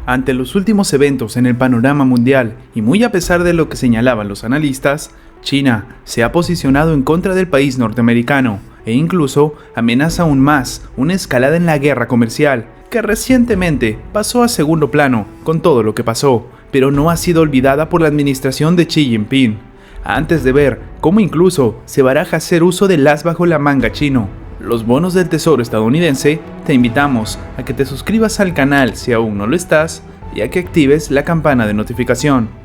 Ante los últimos eventos en el panorama mundial y muy a pesar de lo que señalaban los analistas, China se ha posicionado en contra del país norteamericano e incluso amenaza aún más una escalada en la guerra comercial, que recientemente pasó a segundo plano con todo lo que pasó, pero no ha sido olvidada por la administración de Xi Jinping, antes de ver cómo incluso se baraja hacer uso del as bajo la manga chino, los bonos del tesoro estadounidense. Te invitamos a que te suscribas al canal si aún no lo estás y a que actives la campana de notificación.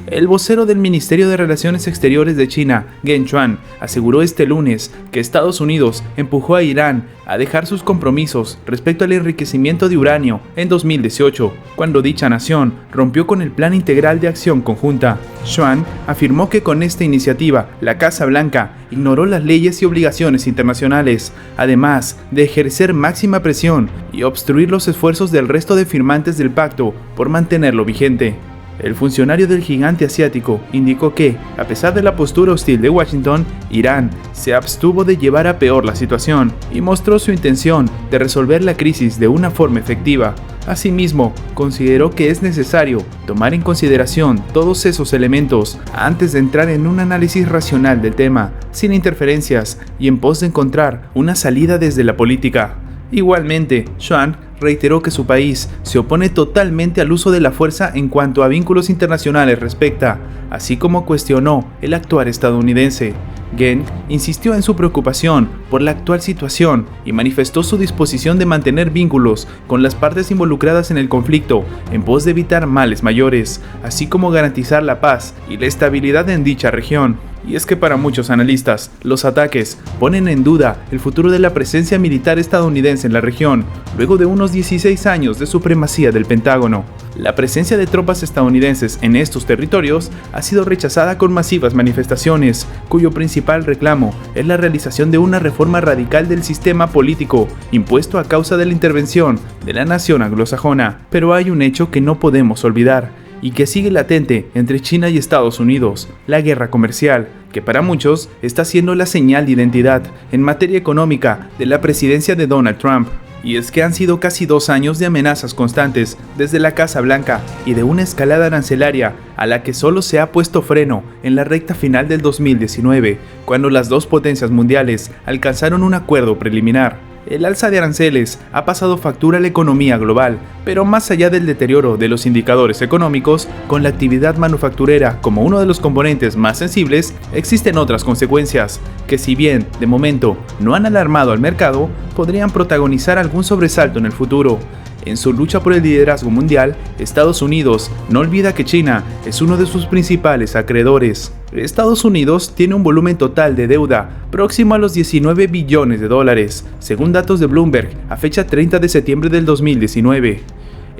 El vocero del Ministerio de Relaciones Exteriores de China, Geng Shuang, aseguró este lunes que Estados Unidos empujó a Irán a dejar sus compromisos respecto al enriquecimiento de uranio en 2018, cuando dicha nación rompió con el Plan Integral de Acción Conjunta. Shuang afirmó que con esta iniciativa, la Casa Blanca ignoró las leyes y obligaciones internacionales, además de ejercer máxima presión y obstruir los esfuerzos del resto de firmantes del pacto por mantenerlo vigente. El funcionario del gigante asiático indicó que, a pesar de la postura hostil de Washington, Irán se abstuvo de llevar a peor la situación y mostró su intención de resolver la crisis de una forma efectiva. Asimismo, consideró que es necesario tomar en consideración todos esos elementos antes de entrar en un análisis racional del tema, sin interferencias y en pos de encontrar una salida desde la política. Igualmente, Shuang reiteró que su país se opone totalmente al uso de la fuerza en cuanto a vínculos internacionales respecta, así como cuestionó el actuar estadounidense. Geng insistió en su preocupación por la actual situación y manifestó su disposición de mantener vínculos con las partes involucradas en el conflicto en pos de evitar males mayores, así como garantizar la paz y la estabilidad en dicha región. Y es que para muchos analistas, los ataques ponen en duda el futuro de la presencia militar estadounidense en la región, luego de unos 16 años de supremacía del Pentágono. La presencia de tropas estadounidenses en estos territorios ha sido rechazada con masivas manifestaciones, cuyo principal reclamo es la realización de una reforma radical del sistema político impuesto a causa de la intervención de la nación anglosajona. Pero hay un hecho que no podemos olvidar y que sigue latente entre China y Estados Unidos: la guerra comercial, que para muchos está siendo la señal de identidad en materia económica de la presidencia de Donald Trump. Y es que han sido casi 2 años de amenazas constantes desde la Casa Blanca y de una escalada arancelaria a la que solo se ha puesto freno en la recta final del 2019, cuando las dos potencias mundiales alcanzaron un acuerdo preliminar. El alza de aranceles ha pasado factura a la economía global, pero más allá del deterioro de los indicadores económicos, con la actividad manufacturera como uno de los componentes más sensibles, existen otras consecuencias, que si bien de momento no han alarmado al mercado, podrían protagonizar algún sobresalto en el futuro. En su lucha por el liderazgo mundial, Estados Unidos no olvida que China es uno de sus principales acreedores. Estados Unidos tiene un volumen total de deuda próximo a los 19 billones de dólares, según datos de Bloomberg a fecha 30 de septiembre del 2019.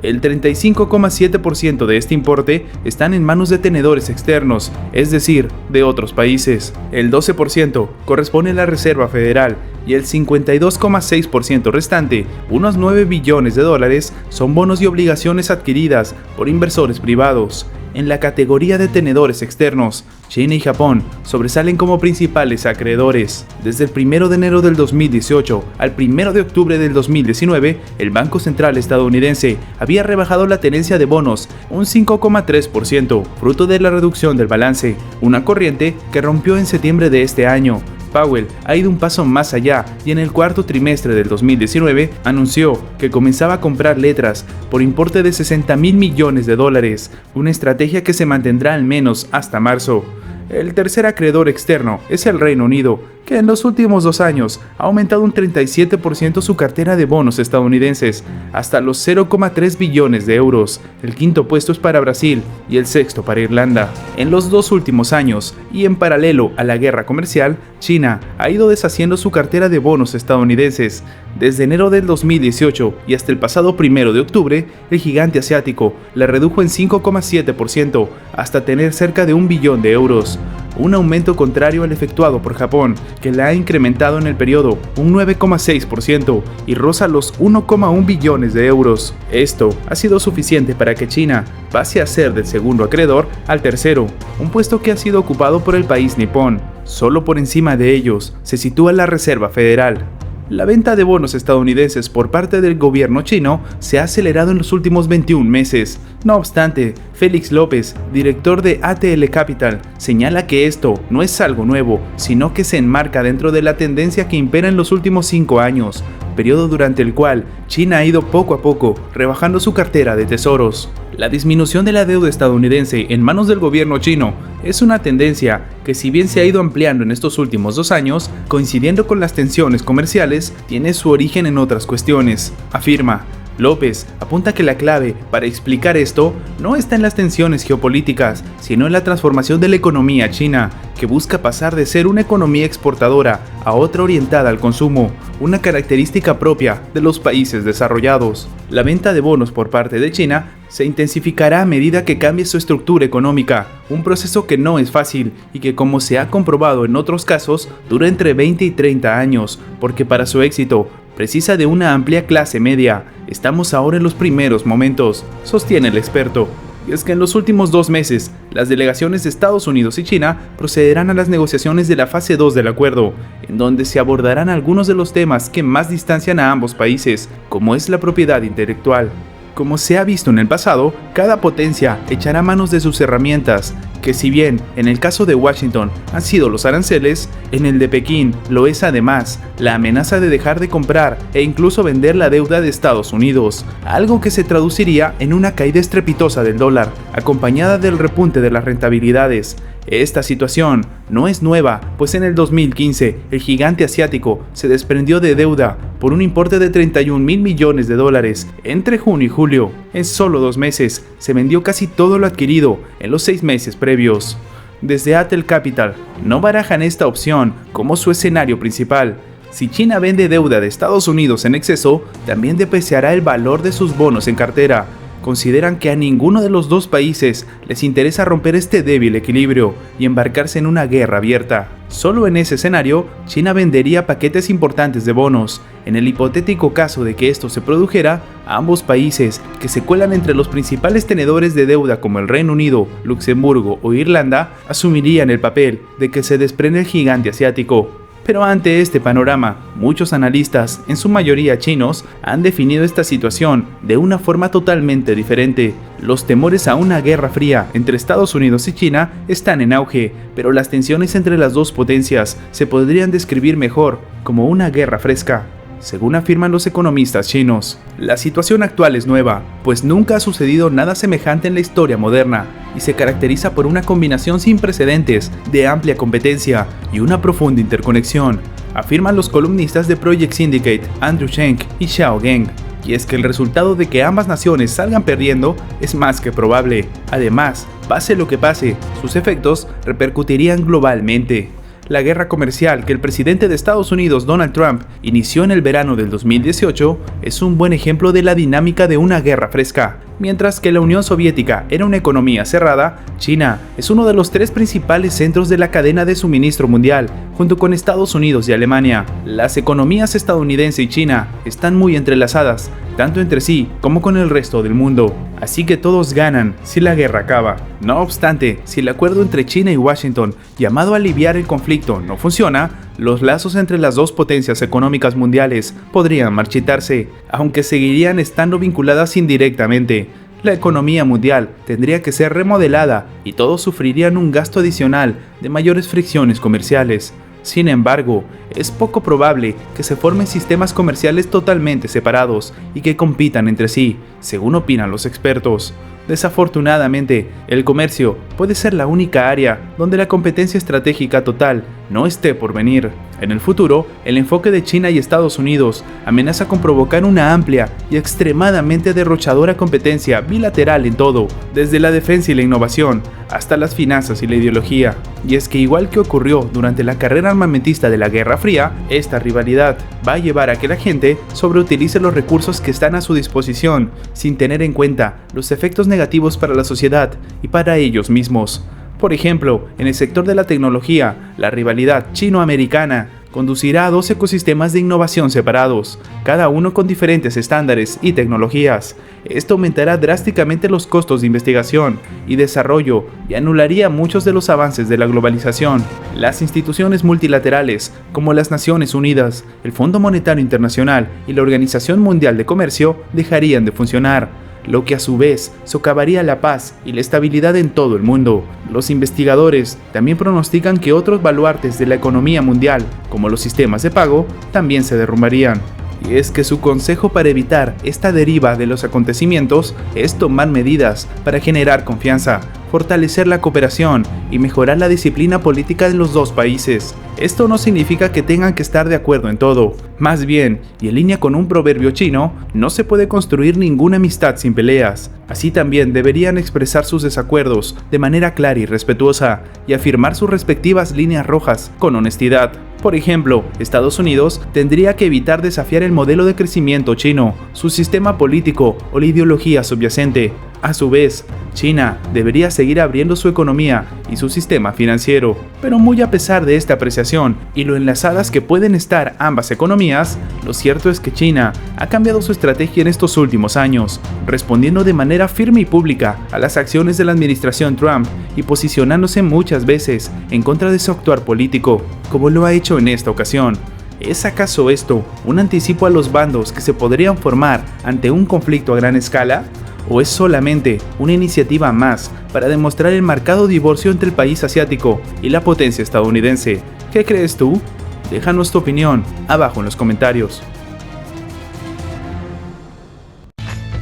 El 35,7% de este importe están en manos de tenedores externos, es decir, de otros países. El 12% corresponde a la Reserva Federal y el 52,6% restante, unos 9 billones de dólares, son bonos y obligaciones adquiridas por inversores privados. En la categoría de tenedores externos, China y Japón sobresalen como principales acreedores. Desde el 1 de enero del 2018 al 1 de octubre del 2019, el Banco Central estadounidense había rebajado la tenencia de bonos un 5,3%, fruto de la reducción del balance, una corriente que rompió en septiembre de este año. Powell ha ido un paso más allá y en el cuarto trimestre del 2019 anunció que comenzaba a comprar letras por importe de $60.000 millones, una estrategia que se mantendrá al menos hasta marzo. El tercer acreedor externo es el Reino Unido, que en los últimos 2 años ha aumentado un 37% su cartera de bonos estadounidenses, hasta los 0,3 billones de euros. El quinto puesto es para Brasil y el sexto para Irlanda. En los 2 últimos años, y en paralelo a la guerra comercial, China ha ido deshaciendo su cartera de bonos estadounidenses. Desde enero del 2018 y hasta el pasado 1 de octubre, el gigante asiático la redujo en 5,7% hasta tener cerca de 1 billón de euros. Un aumento contrario al efectuado por Japón, que la ha incrementado en el periodo un 9,6% y roza los 1,1 billones de euros. Esto ha sido suficiente para que China pase a ser del segundo acreedor al tercero, un puesto que ha sido ocupado por el país nipón. Solo por encima de ellos se sitúa la Reserva Federal. La venta de bonos estadounidenses por parte del gobierno chino se ha acelerado en los últimos 21 meses. No obstante, Félix López, director de ATL Capital, señala que esto no es algo nuevo, sino que se enmarca dentro de la tendencia que impera en los últimos 5 años, periodo durante el cual China ha ido poco a poco rebajando su cartera de tesoros. La disminución de la deuda estadounidense en manos del gobierno chino es una tendencia que, si bien se ha ido ampliando en estos últimos 2 años, coincidiendo con las tensiones comerciales, tiene su origen en otras cuestiones, afirma. López apunta que la clave para explicar esto no está en las tensiones geopolíticas, sino en la transformación de la economía china, que busca pasar de ser una economía exportadora a otra orientada al consumo, una característica propia de los países desarrollados. La venta de bonos por parte de China se intensificará a medida que cambie su estructura económica, un proceso que no es fácil y que, como se ha comprobado en otros casos, dura entre 20 y 30 años, porque para su éxito precisa de una amplia clase media. Estamos ahora en los primeros momentos, sostiene el experto. Y es que en los últimos 2 meses, las delegaciones de Estados Unidos y China procederán a las negociaciones de la fase 2 del acuerdo, en donde se abordarán algunos de los temas que más distancian a ambos países, como es la propiedad intelectual. Como se ha visto en el pasado, cada potencia echará manos de sus herramientas, que si bien en el caso de Washington han sido los aranceles, en el de Pekín lo es además la amenaza de dejar de comprar e incluso vender la deuda de Estados Unidos, algo que se traduciría en una caída estrepitosa del dólar, acompañada del repunte de las rentabilidades. Esta situación no es nueva, pues en el 2015 el gigante asiático se desprendió de deuda por un importe de 31.000 millones de dólares entre junio y julio. En solo 2 meses se vendió casi todo lo adquirido en los 6 meses previos. Desde ATL Capital no barajan esta opción como su escenario principal. Si China vende deuda de Estados Unidos en exceso, también depreciará el valor de sus bonos en cartera. Consideran que a ninguno de los 2 países les interesa romper este débil equilibrio y embarcarse en una guerra abierta. Solo en ese escenario, China vendería paquetes importantes de bonos. En el hipotético caso de que esto se produjera, ambos países, que se cuelan entre los principales tenedores de deuda como el Reino Unido, Luxemburgo o Irlanda, asumirían el papel de que se desprende el gigante asiático. Pero ante este panorama, muchos analistas, en su mayoría chinos, han definido esta situación de una forma totalmente diferente. Los temores a una guerra fría entre Estados Unidos y China están en auge, pero las tensiones entre las 2 potencias se podrían describir mejor como una guerra fresca, según afirman los economistas chinos. La situación actual es nueva, pues nunca ha sucedido nada semejante en la historia moderna, y se caracteriza por una combinación sin precedentes de amplia competencia y una profunda interconexión, afirman los columnistas de Project Syndicate, Andrew Schenk y Xiao Geng. Y es que el resultado de que ambas naciones salgan perdiendo es más que probable. Además, pase lo que pase, sus efectos repercutirían globalmente. La guerra comercial que el presidente de Estados Unidos, Donald Trump, inició en el verano del 2018 es un buen ejemplo de la dinámica de una guerra fresca. Mientras que la Unión Soviética era una economía cerrada, China es uno de los 3 principales centros de la cadena de suministro mundial, junto con Estados Unidos y Alemania. Las economías estadounidense y China están muy entrelazadas, tanto entre sí como con el resto del mundo. Así que todos ganan si la guerra acaba. No obstante, si el acuerdo entre China y Washington, llamado a aliviar el conflicto, no funciona, los lazos entre las 2 potencias económicas mundiales podrían marchitarse, aunque seguirían estando vinculadas indirectamente. La economía mundial tendría que ser remodelada y todos sufrirían un gasto adicional de mayores fricciones comerciales. Sin embargo, es poco probable que se formen sistemas comerciales totalmente separados y que compitan entre sí, según opinan los expertos. Desafortunadamente, el comercio puede ser la única área donde la competencia estratégica total no esté por venir. En el futuro, el enfoque de China y Estados Unidos amenaza con provocar una amplia y extremadamente derrochadora competencia bilateral en todo, desde la defensa y la innovación hasta las finanzas y la ideología. Y es que, igual que ocurrió durante la carrera armamentista de la Guerra Fría, esta rivalidad va a llevar a que la gente sobreutilice los recursos que están a su disposición, sin tener en cuenta los efectos negativos para la sociedad y para ellos mismos. Por ejemplo, en el sector de la tecnología, la rivalidad chino-americana conducirá a dos ecosistemas de innovación separados, cada uno con diferentes estándares y tecnologías. Esto aumentará drásticamente los costos de investigación y desarrollo y anularía muchos de los avances de la globalización. Las instituciones multilaterales, como las Naciones Unidas, el Fondo Monetario Internacional y la Organización Mundial de Comercio, dejarían de funcionar, lo que a su vez socavaría la paz y la estabilidad en todo el mundo. Los investigadores también pronostican que otros baluartes de la economía mundial, como los sistemas de pago, también se derrumbarían. Y es que su consejo para evitar esta deriva de los acontecimientos es tomar medidas para generar confianza, fortalecer la cooperación y mejorar la disciplina política de los dos países. Esto no significa que tengan que estar de acuerdo en todo. Más bien, y en línea con un proverbio chino, no se puede construir ninguna amistad sin peleas. Así también deberían expresar sus desacuerdos de manera clara y respetuosa y afirmar sus respectivas líneas rojas con honestidad. Por ejemplo, Estados Unidos tendría que evitar desafiar el modelo de crecimiento chino, su sistema político o la ideología subyacente. A su vez, China debería seguir abriendo su economía y su sistema financiero. Pero muy a pesar de esta apreciación y lo enlazadas que pueden estar ambas economías, lo cierto es que China ha cambiado su estrategia en estos últimos años, respondiendo de manera firme y pública a las acciones de la administración Trump y posicionándose muchas veces en contra de su actuar político, como lo ha hecho en esta ocasión. ¿Es acaso esto un anticipo a los bandos que se podrían formar ante un conflicto a gran escala? ¿O es solamente una iniciativa más para demostrar el marcado divorcio entre el país asiático y la potencia estadounidense? ¿Qué crees tú? Déjanos tu opinión abajo en los comentarios.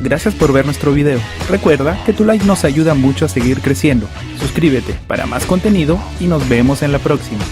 Gracias por ver nuestro video. Recuerda que tu like nos ayuda mucho a seguir creciendo. Suscríbete para más contenido y nos vemos en la próxima.